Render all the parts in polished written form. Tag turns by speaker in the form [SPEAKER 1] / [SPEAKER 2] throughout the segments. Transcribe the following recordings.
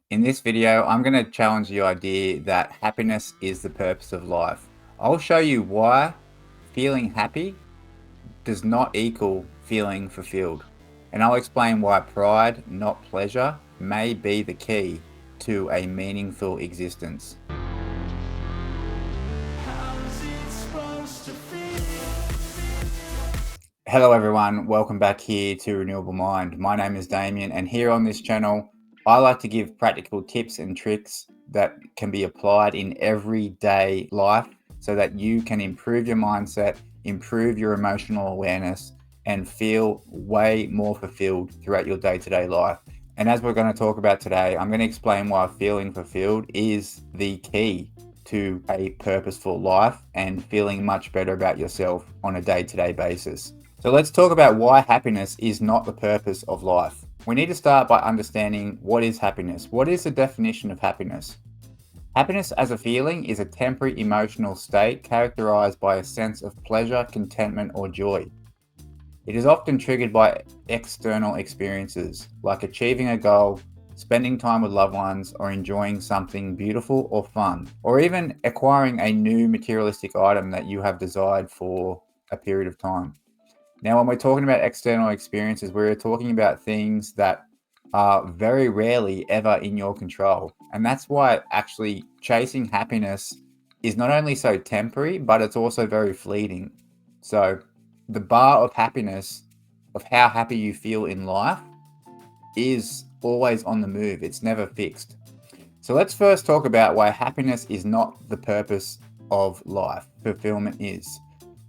[SPEAKER 1] In this video, I'm going to challenge the idea that happiness is the purpose of life. I'll show you why feeling happy does not equal feeling fulfilled. And I'll explain why pride, not pleasure, may be the key to a meaningful existence. Hello everyone, welcome back here to Renewable Mind. My name is Damien, and here on this channel, I like to give practical tips and tricks that can be applied in everyday life so that you can improve your mindset, improve your emotional awareness, and feel way more fulfilled throughout your day-to-day life. And as we're going to talk about today, I'm going to explain why feeling fulfilled is the key to a purposeful life and feeling much better about yourself on a day-to-day basis. So let's talk about why happiness is not the purpose of life. We need to start by understanding what is happiness. What is the definition of happiness? Happiness as a feeling is a temporary emotional state characterized by a sense of pleasure, contentment, or joy. It is often triggered by external experiences like achieving a goal, spending time with loved ones, or enjoying something beautiful or fun, or even acquiring a new materialistic item that you have desired for a period of time. Now, when we're talking about external experiences, we're talking about things that are very rarely ever in your control. And that's why actually chasing happiness is not only so temporary, but it's also very fleeting. So the bar of happiness, of how happy you feel in life, is always on the move. It's never fixed. So let's first talk about why happiness is not the purpose of life. Fulfillment is.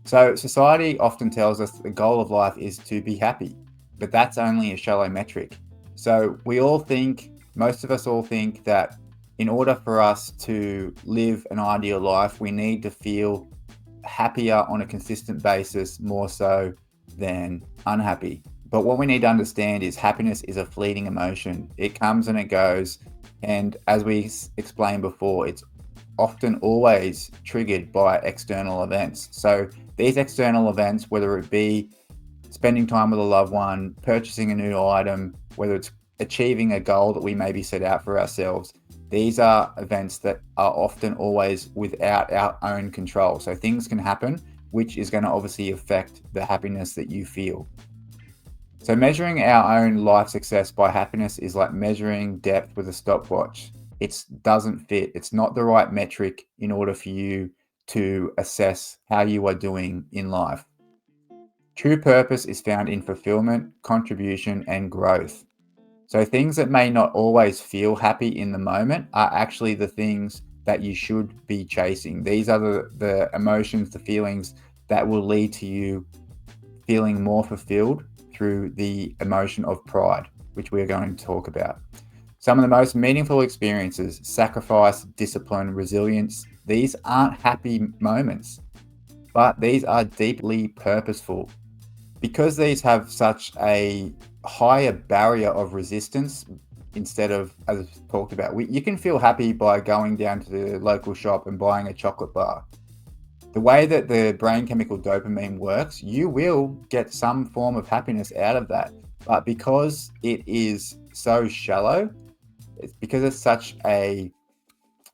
[SPEAKER 1] So society often tells us the goal of life is to be happy, but that's only a shallow metric. So most of us all think that in order for us to live an ideal life, we need to feel happier on a consistent basis more so than unhappy. But what we need to understand is happiness is a fleeting emotion. It comes and it goes. And as we explained before, it's often always triggered by external events. So these external events, whether it be spending time with a loved one, purchasing a new item, whether it's achieving a goal that we maybe set out for ourselves, these are events that are often always without our own control. So things can happen, which is going to obviously affect the happiness that you feel. So measuring our own life success by happiness is like measuring depth with a stopwatch. It doesn't fit. It's not the right metric in order for you to assess how you are doing in life. True purpose is found in fulfillment, contribution, and growth. So things that may not always feel happy in the moment are actually the things that you should be chasing. These are the emotions, the feelings that will lead to you feeling more fulfilled through the emotion of pride, which we are going to talk about. Some of the most meaningful experiences, sacrifice, discipline, resilience, these aren't happy moments, but these are deeply purposeful. Because these have such a higher barrier of resistance, instead of, as I talked about, you can feel happy by going down to the local shop and buying a chocolate bar. The way that the brain chemical dopamine works, you will get some form of happiness out of that. But because it is so shallow, because it's such a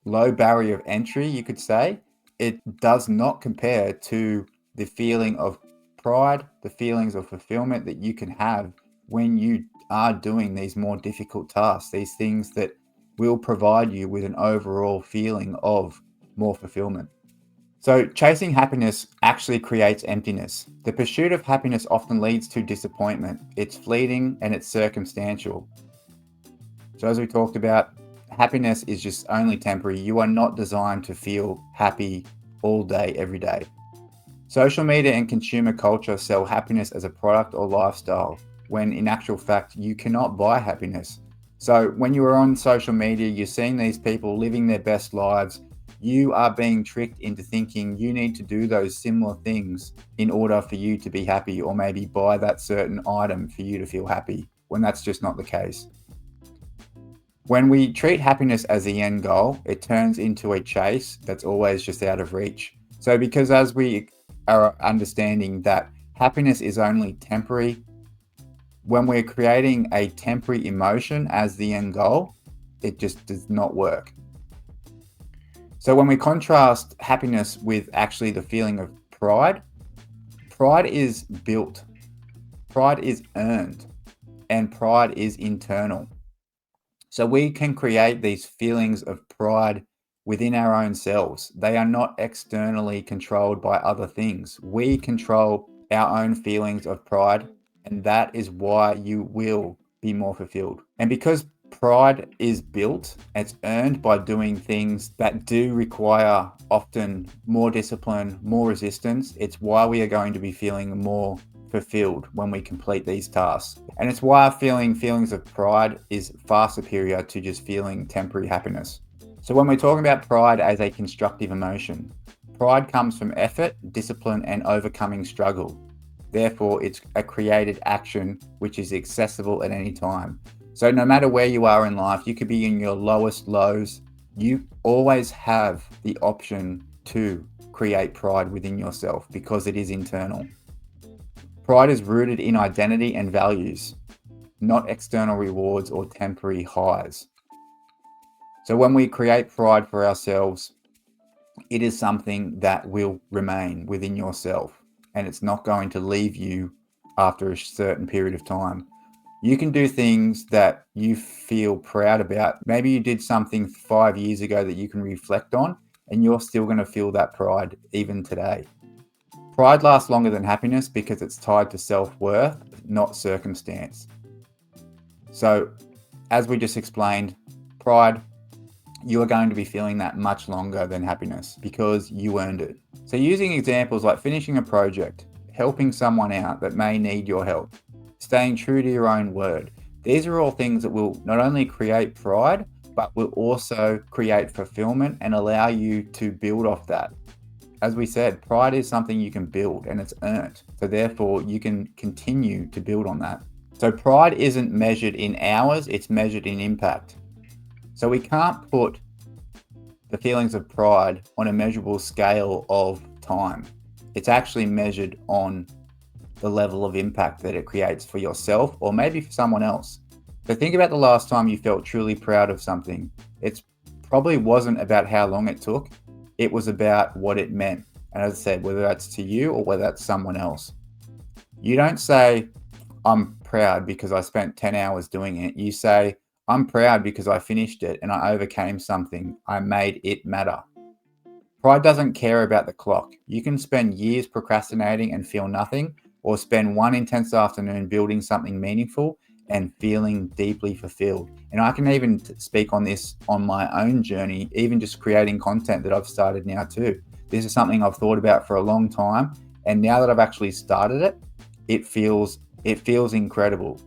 [SPEAKER 1] low barrier of entry, you could say, it does not compare to the feeling of pride, the feelings of fulfillment that you can have when you are doing these more difficult tasks, these things that will provide you with an overall feeling of more fulfillment. So chasing happiness actually creates emptiness. The pursuit of happiness often leads to disappointment. It's fleeting and it's circumstantial. So as we talked about, happiness is just only temporary. You are not designed to feel happy all day, every day. Social media and consumer culture sell happiness as a product or lifestyle, when in actual fact, you cannot buy happiness. So when you are on social media, you're seeing these people living their best lives. You are being tricked into thinking you need to do those similar things in order for you to be happy, or maybe buy that certain item for you to feel happy, when that's just not the case. When we treat happiness as the end goal, it turns into a chase that's always just out of reach. So because as we are understanding that happiness is only temporary, when we're creating a temporary emotion as the end goal, It just does not work. So when we contrast happiness with actually the feeling of pride, pride is built, pride is earned, and pride is internal. So we can create these feelings of pride within our own selves. They are not externally controlled by other things. We control our own feelings of pride, and that is why you will be more fulfilled. And because pride is built, it's earned by doing things that do require often more discipline, more resistance. It's why we are going to be feeling more fulfilled when we complete these tasks. And it's why feeling feelings of pride is far superior to just feeling temporary happiness. So when we're talking about pride as a constructive emotion, pride comes from effort, discipline, and overcoming struggle. Therefore, it's a created action which is accessible at any time. So no matter where you are in life, you could be in your lowest lows, you always have the option to create pride within yourself because it is internal. Pride is rooted in identity and values, not external rewards or temporary highs. So when we create pride for ourselves, it is something that will remain within yourself, and it's not going to leave you after a certain period of time. You can do things that you feel proud about. Maybe you did something 5 years ago that you can reflect on, and you're still going to feel that pride even today. Pride lasts longer than happiness because it's tied to self-worth, not circumstance. So, as we just explained, pride, you are going to be feeling that much longer than happiness because you earned it. So using examples like finishing a project, helping someone out that may need your help, staying true to your own word, these are all things that will not only create pride, but will also create fulfillment and allow you to build off that. As we said, pride is something you can build and it's earned. So therefore you can continue to build on that. So pride isn't measured in hours, it's measured in impact. So we can't put the feelings of pride on a measurable scale of time. It's actually measured on the level of impact that it creates for yourself or maybe for someone else. So think about the last time you felt truly proud of something. It probably wasn't about how long it took. It was about what it meant. And as I said, whether that's to you or whether that's someone else. You don't say, I'm proud because I spent 10 hours doing it. You say, I'm proud because I finished it and I overcame something. I made it matter. Pride doesn't care about the clock. You can spend years procrastinating and feel nothing, or spend one intense afternoon building something meaningful and feeling deeply fulfilled. And I can even speak on this on my own journey, even just creating content that I've started now too. This is something I've thought about for a long time. And now that I've actually started it, it feels incredible.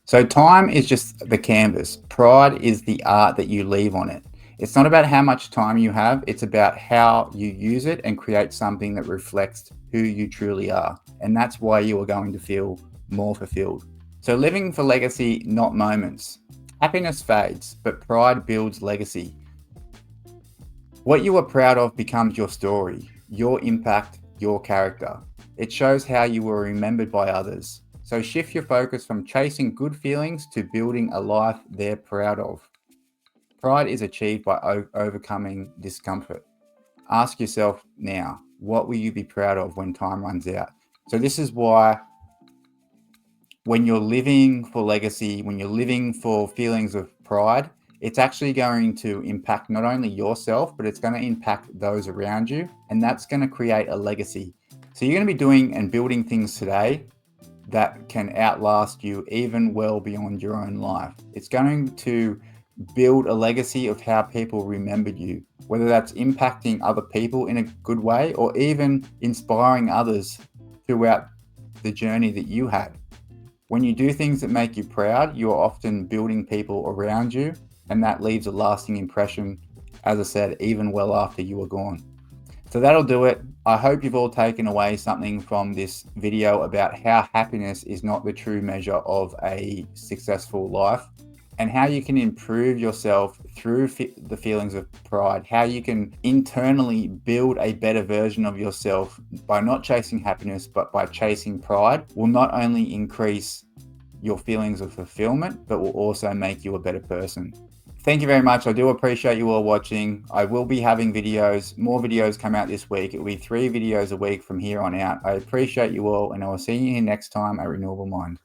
[SPEAKER 1] So time is just the canvas. Pride is the art that you leave on it. It's not about how much time you have. It's about how you use it and create something that reflects who you truly are. And that's why you are going to feel more fulfilled. So living for legacy, not moments. Happiness fades, but pride builds legacy. What you are proud of becomes your story, your impact, your character. It shows how you were remembered by others. So shift your focus from chasing good feelings to building a life they're proud of. Pride is achieved by overcoming discomfort. Ask yourself now, what will you be proud of when time runs out? So this is why when you're living for legacy, when you're living for feelings of pride, it's actually going to impact not only yourself, but it's going to impact those around you. And that's going to create a legacy. So you're going to be doing and building things today that can outlast you even well beyond your own life. It's going to build a legacy of how people remembered you, whether that's impacting other people in a good way or even inspiring others throughout the journey that you had. When you do things that make you proud, you are often building people around you, and that leaves a lasting impression, as I said, even well after you are gone. So that'll do it. I hope you've all taken away something from this video about how happiness is not the true measure of a successful life, and how you can improve yourself through the feelings of pride, how you can internally build a better version of yourself by not chasing happiness, but by chasing pride, will not only increase your feelings of fulfillment, but will also make you a better person. Thank you very much. I do appreciate you all watching. I will be having videos, more videos come out this week. It will be 3 videos a week from here on out. I appreciate you all, and I will see you here next time at Renewable Mind.